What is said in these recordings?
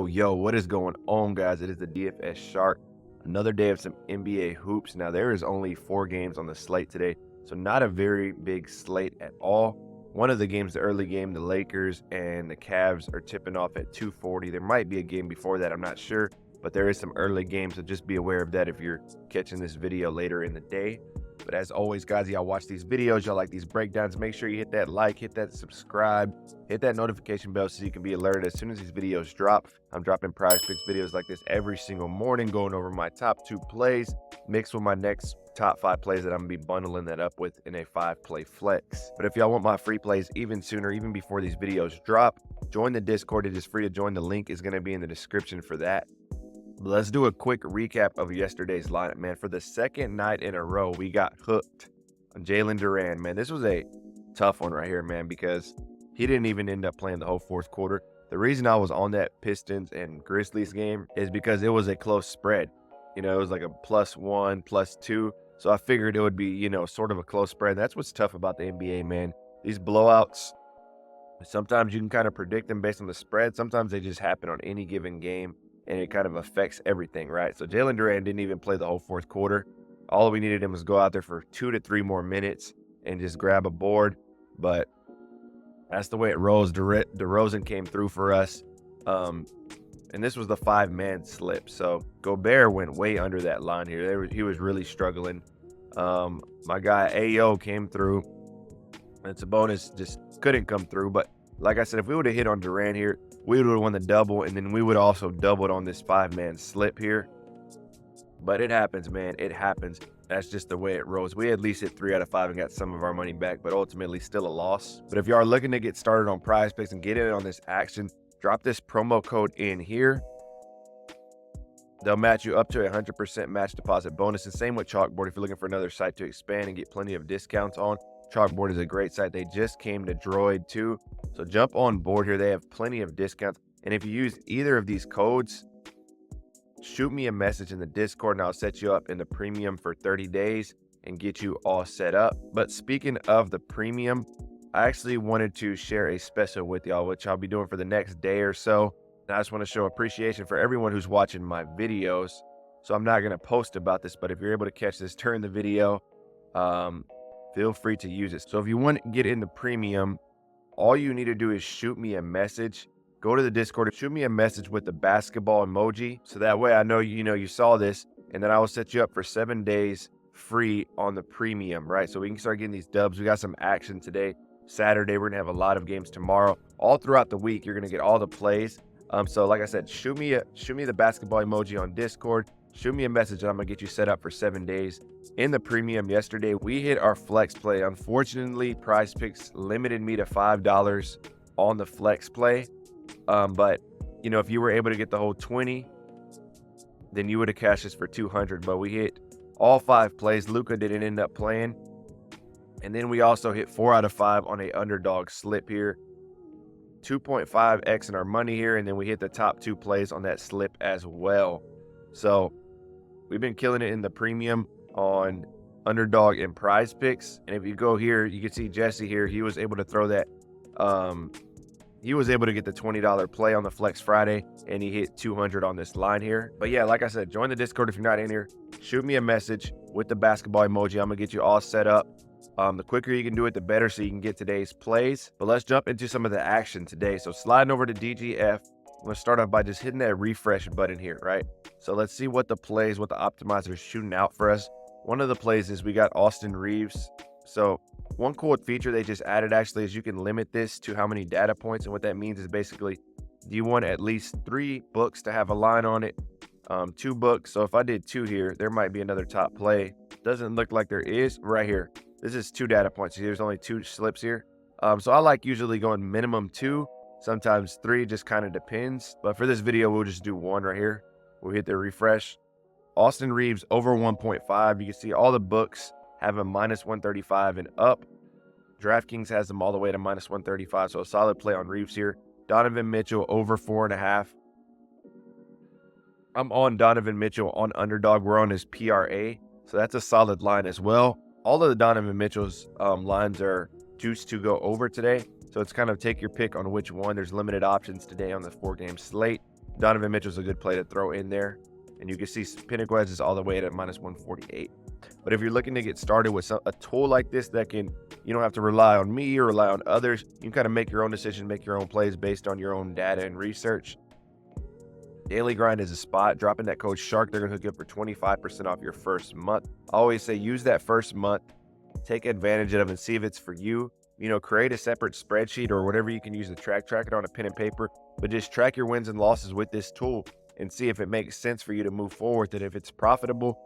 Yo, what is going on, guys? It is the DFS Shark. Another day of some NBA hoops. Now, there is only 4 games on the slate today, so not a very big slate at all. One of the games, the early game, the Lakers and the Cavs are tipping off at 2:40. There might be a game before that, I'm not sure, but there is some early games, so just be aware of that if you're catching this video later in the day. But as always, guys, y'all watch these videos, y'all like these breakdowns, make sure you hit that like, hit that subscribe, hit that notification bell so you can be alerted as soon as these videos drop. I'm dropping Prizepicks videos like this every single morning, going over my top 2 plays mixed with my next top 5 plays that I'm gonna be bundling that up with in a 5-play flex. But if y'all want my free plays even sooner, even before these videos drop, join the Discord. It is free to join. The link is gonna be in the description for that. Let's do a quick recap of yesterday's lineup, man. For the second night in a row, we got hooked on Jalen Duran, man. This was a tough one right here, man, because he didn't even end up playing the whole fourth quarter. The reason I was on that Pistons and Grizzlies game is because it was a close spread. You know, it was like a +1, +2. So I figured it would be, you know, sort of a close spread. That's what's tough about the NBA, man. These blowouts, sometimes you can kind of predict them based on the spread. Sometimes they just happen on any given game, and it kind of affects everything, right? So Jalen Duran didn't even play the whole fourth quarter. All we needed him was go out there for 2 to 3 more minutes and just grab a board. But that's the way it rolls. DeRozan came through for us. And this was the 5-man slip. So Gobert went way under that line here. He was really struggling. My guy Ayo came through. And Sabonis just couldn't come through. But like I said, if we would have hit on Durant here, we would have won the double, and then we would also doubled on this 5-man slip here. But it happens, man. It happens. That's just the way it rolls. We at least hit 3 out of 5 and got some of our money back, but ultimately still a loss. But if you are looking to get started on Prizepicks and get in on this action, drop this promo code in here. They'll match you up to a 100% match deposit bonus. And same with CHALKBOARD. If you're looking for another site to expand and get plenty of discounts on, CHALKBOARD is a great site. They just came to Droid too. So jump on board here. They have plenty of discounts. And if you use either of these codes, shoot me a message in the Discord and I'll set you up in the premium for 30 days and get you all set up. But speaking of the premium, I actually wanted to share a special with y'all, which I'll be doing for the next day or so. And I just want to show appreciation for everyone who's watching my videos. So I'm not going to post about this, but if you're able to catch this during the video, feel free to use it. So if you want to get in the premium, all you need to do is shoot me a message. Go to the Discord and shoot me a message with the basketball emoji. So that way I know you saw this, and then I will set you up for 7 days free on the premium, right? So we can start getting these dubs. We got some action today. Saturday, we're gonna have a lot of games tomorrow. All throughout the week, you're gonna get all the plays. So like I said, shoot me the basketball emoji on Discord. Shoot me a message and I'm gonna get you set up for 7 days. In the premium yesterday, we hit our flex play. Unfortunately, Prizepicks limited me to $5 on the flex play. But you know, if you were able to get the whole 20, then you would have cashed this for 200. But we hit all 5 plays. Luka didn't end up playing. And then we also hit 4 out of 5 on a underdog slip here. 2.5x in our money here. And then we hit the top 2 plays on that slip as well. So we've been killing it in the premium on underdog and Prizepicks. And if you go here, you can see Jesse here. He was able to throw that. He was able to get the $20 play on the Flex Friday, and he hit 200 on this line here. But yeah, like I said, join the Discord if you're not in here. Shoot me a message with the basketball emoji. I'm gonna get you all set up. The quicker you can do it, the better, so you can get today's plays. But let's jump into some of the action today. So sliding over to DGF, I'm gonna start off by just hitting that refresh button here, right? So let's see what the optimizer is shooting out for us. One of the plays is we got Austin Reeves. So one cool feature they just added actually is you can limit this to how many data points. And what that means is basically, do you want at least 3 books to have a line on it? 2 books. So if I did 2 here, there might be another top play. Doesn't look like there is right here. This is 2 data points. See, there's only 2 slips here. So I like usually going minimum 2, sometimes 3, just kind of depends. But for this video, we'll just do 1 right here. We'll hit the refresh. Austin Reeves over 1.5. You can see all the books have a -135 and up. DraftKings has them all the way to -135, so a solid play on Reeves here. Donovan Mitchell over 4.5. I'm on Donovan Mitchell on underdog. We're on his PRA, so that's a solid line as well. All of the Donovan Mitchell's lines are juiced to go over today, so it's kind of take your pick on which one. There's limited options today on the 4-game slate. Donovan Mitchell's a good play to throw in there. And you can see Pinnacle is all the way at -148. But if you're looking to get started with a tool like this that you don't have to rely on me or rely on others. You can kind of make your own decisions, make your own plays based on your own data and research. Daily Grind is a spot. Dropping that code SHARK, they're going to hook you up for 25% off your first month. I always say use that first month, take advantage of it and see if it's for you. Create a separate spreadsheet or whatever you can use to track it on a pen and paper, but just track your wins and losses with this tool and see if it makes sense for you to move forward. And if it's profitable,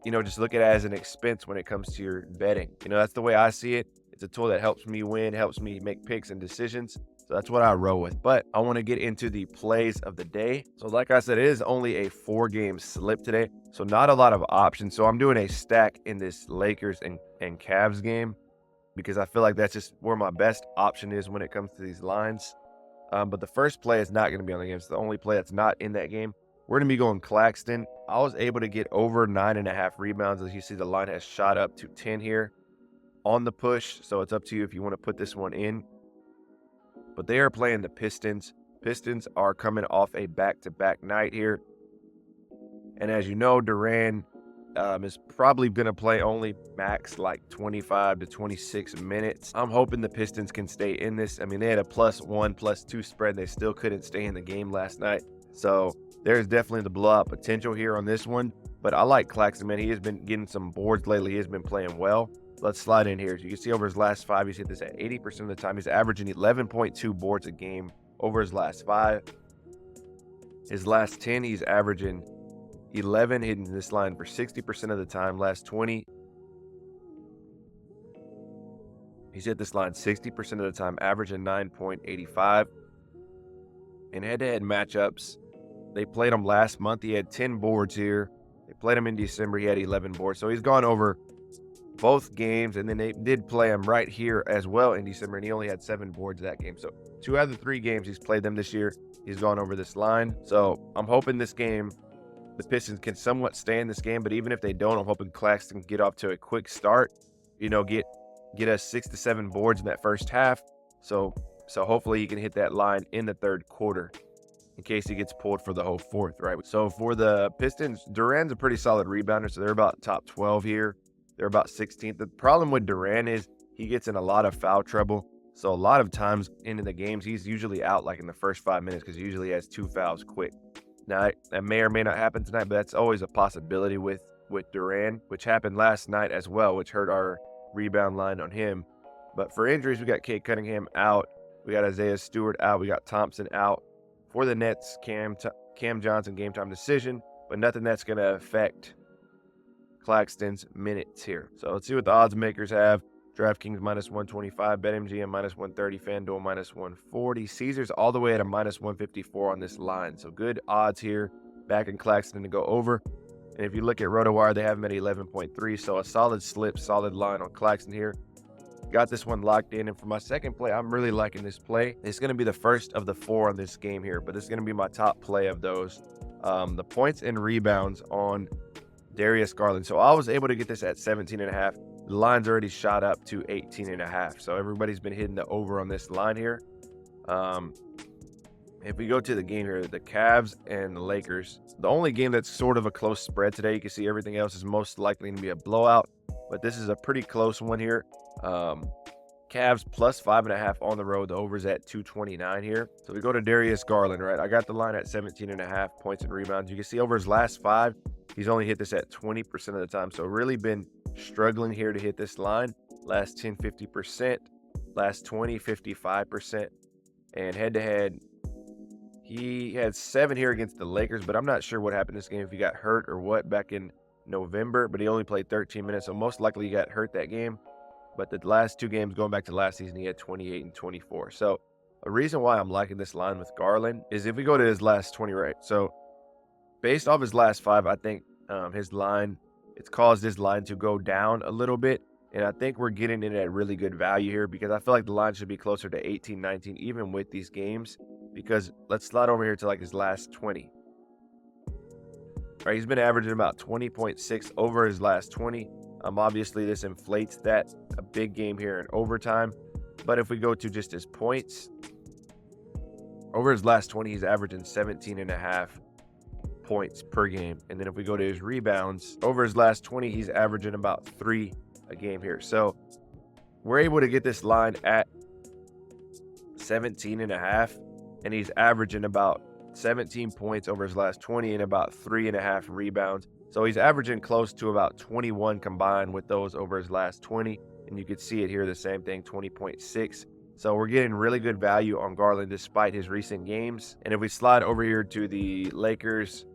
just look at it as an expense when it comes to your betting. That's the way I see it. It's a tool that helps me win, helps me make picks and decisions. So that's what I roll with. But I want to get into the plays of the day. So like I said, it is only a 4-game slip today. So not a lot of options. So I'm doing a stack in this Lakers and Cavs game because I feel like that's just where my best option is when it comes to these lines. But the first play is not going to be on the game. It's the only play that's not in that game. We're going to be going Claxton. I was able to get over 9.5 rebounds. As you see, the line has shot up to 10 here on the push. So it's up to you if you want to put this one in. But they are playing the Pistons. Pistons are coming off a back-to-back night here. And as you know, Durant is probably going to play only max like 25 to 26 minutes. I'm hoping the Pistons can stay in this. I mean, they had a +1, +2 spread. They still couldn't stay in the game last night. So there's definitely the blowout potential here on this one. But I like Claxton, man. He has been getting some boards lately. He has been playing well. Let's slide in here. As you can see over his last 5, he's hit this at 80% of the time. He's averaging 11.2 boards a game over his last 5. His last 10, he's averaging 11, hitting this line for 60% of the time. Last 20, he's hit this line 60% of the time, averaging 9.85. In head-to-head matchups, they played him last month. He had 10 boards here. They played him in December. He had 11 boards. So he's gone over both games, and then they did play him right here as well in December, and he only had 7 boards that game. So 2 out of the 3 games he's played them this year, he's gone over this line. So I'm hoping this game, the Pistons can somewhat stay in this game, but even if they don't, I'm hoping Claxton can get off to a quick start, get us 6 to 7 boards in that first half. So hopefully he can hit that line in the third quarter in case he gets pulled for the whole fourth, right? So for the Pistons, Durant's a pretty solid rebounder, so they're about top 12 here. They're about 16th. The problem with Durant is he gets in a lot of foul trouble. So a lot of times into the games, he's usually out like in the first 5 minutes because he usually has 2 fouls quick. Now, that may or may not happen tonight, but that's always a possibility with Durant, which happened last night as well, which hurt our rebound line on him. But for injuries, we got Cade Cunningham out. We got Isaiah Stewart out. We got Thompson out. For the Nets, Cam Johnson, game time decision, but nothing that's going to affect Claxton's minutes here. So let's see what the odds makers have. DraftKings -125, BetMGM -130, FanDuel -140, Caesars all the way at a -154 on this line. So good odds here, backing Claxton to go over. And if you look at RotoWire, they have him at 11.3. So a solid slip, solid line on Claxton here. Got this one locked in. And for my second play, I'm really liking this play. It's going to be the first of the 4 on this game here, but this is going to be my top play of those. The points and rebounds on Darius Garland. So I was able to get this at 17.5. The line's already shot up to 18.5. So everybody's been hitting the over on this line here. If we go to the game here, the Cavs and the Lakers, the only game that's sort of a close spread today, you can see everything else is most likely to be a blowout, but this is a pretty close one here. Cavs +5.5 on the road. The over's at 229 here. So we go to Darius Garland, right? I got the line at 17.5 points and rebounds. You can see over his last 5, he's only hit this at 20% of the time. So really been struggling here to hit this line. Last 10, 50%. Last 20, 55%. And head-to-head, he had 7 here against the Lakers, but I'm not sure what happened in this game, if he got hurt or what back in November, but he only played 13 minutes, so most likely he got hurt that game. But the last 2 games going back to last season, he had 28 and 24. So a reason why I'm liking this line with Garland is if we go to his last 20, right? So based off his last 5, I think his line, it's caused his line to go down a little bit. And I think we're getting in at really good value here because I feel like the line should be closer to 18, 19, even with these games. Because let's slide over here to like his last 20. Right, he's been averaging about 20.6 over his last 20. Obviously, this inflates that a big game here in overtime. But if we go to just his points, Over his last 20, he's averaging 17.5 points per game. And then if we go to his rebounds, over his last 20, he's averaging about 3 a game here. So we're able to get this line at 17.5, and he's averaging about 17 points over his last 20 and about 3.5 rebounds. So he's averaging close to about 21 combined with those over his last 20. And you can see it here, the same thing, 20.6. So we're getting really good value on Garland despite his recent games. And if we slide over here to the Lakers,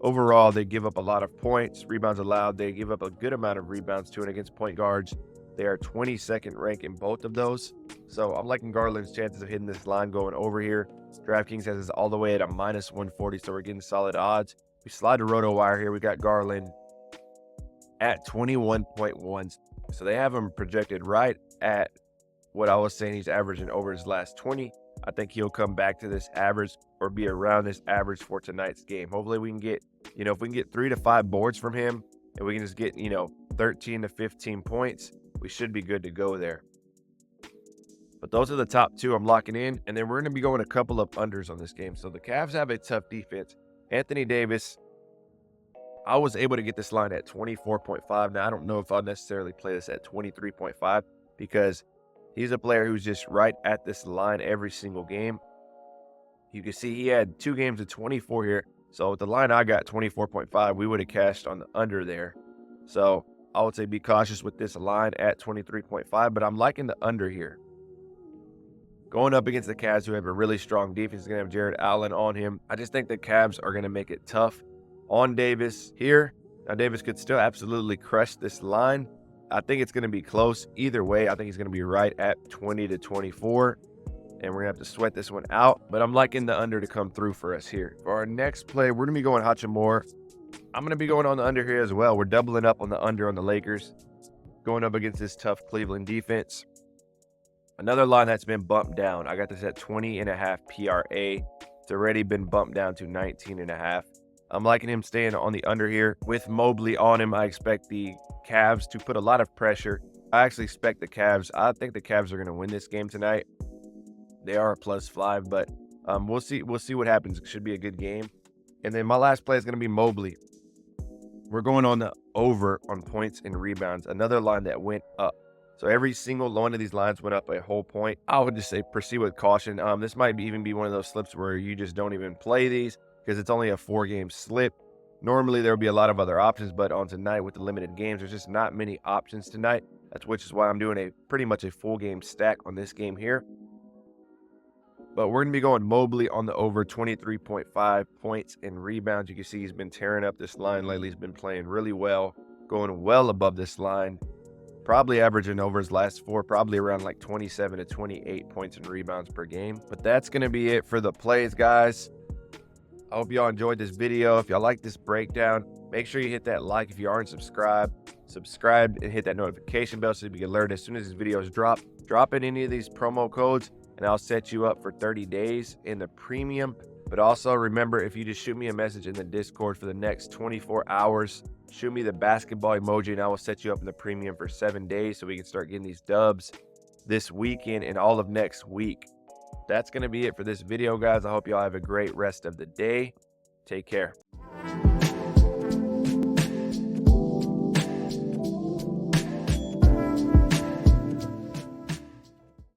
overall, they give up a lot of points, rebounds allowed. They give up a good amount of rebounds too, and against point guards, they are 22nd ranked in both of those. So I'm liking Garland's chances of hitting this line going over here. DraftKings has this all the way at a -140, so we're getting solid odds. We slide to RotoWire here. We got Garland at 21.1. So they have him projected right at what I was saying he's averaging over his last 20. I think he'll come back to this average or be around this average for tonight's game. Hopefully we can get, if we can get 3 to 5 boards from him and we can just get, 13 to 15 points, we should be good to go there. But those are the top 2 I'm locking in. And then we're going to be going a couple of unders on this game. So the Cavs have a tough defense. Anthony Davis, I was able to get this line at 24.5. Now, I don't know if I'll necessarily play this at 23.5 because he's a player who's just right at this line every single game. You can see he had 2 games of 24 here. So with the line I got, 24.5, we would have cashed on the under there. So I would say be cautious with this line at 23.5, but I'm liking the under here. Going up against the Cavs, who have a really strong defense, is going to have Jared Allen on him. I just think the Cavs are going to make it tough on Davis here. Now, Davis could still absolutely crush this line. I think it's going to be close either way. I think he's going to be right at 20 to 24, and we're going to have to sweat this one out. But I'm liking the under to come through for us here. For our next play, we're going to be going Hachimura. I'm going to be going on the under here as well. We're doubling up on the under on the Lakers, going up against this tough Cleveland defense. Another line that's been bumped down. I got this at 20.5 PRA. It's already been bumped down to 19.5. I'm liking him staying on the under here. With Mobley on him, I expect the Cavs to put a lot of pressure. I actually expect the Cavs. I think the Cavs are going to win this game tonight. They are a +5, but we'll see. We'll see what happens. It should be a good game. And then my last play is going to be Mobley. We're going on the over on points and rebounds. Another line that went up. So every single one of these lines went up a whole point. I would just say proceed with caution. This might even be one of those slips where you just don't even play these because it's only a 4-game slip. Normally there will be a lot of other options, but on tonight with the limited games, there's just not many options tonight. Which is why I'm doing pretty much a full game stack on this game here. But we're going to be going Mobley on the over 23.5 points and rebounds. You can see he's been tearing up this line lately. He's been playing really well, going well above this line. Probably averaging over his last 4, probably around like 27 to 28 points and rebounds per game. But that's going to be it for the plays, guys. I hope y'all enjoyed this video. If y'all like this breakdown, make sure you hit that like if you aren't subscribed. Subscribe and hit that notification bell so you get alerted as soon as these videos drop. Drop in any of these promo codes and I'll set you up for 30 days in the premium. But also remember, if you just shoot me a message in the Discord for the next 24 hours, shoot me the basketball emoji and I will set you up in the premium for 7 days so we can start getting these dubs this weekend and all of next week. That's going to be it for this video, guys. I hope y'all have a great rest of the day. Take care.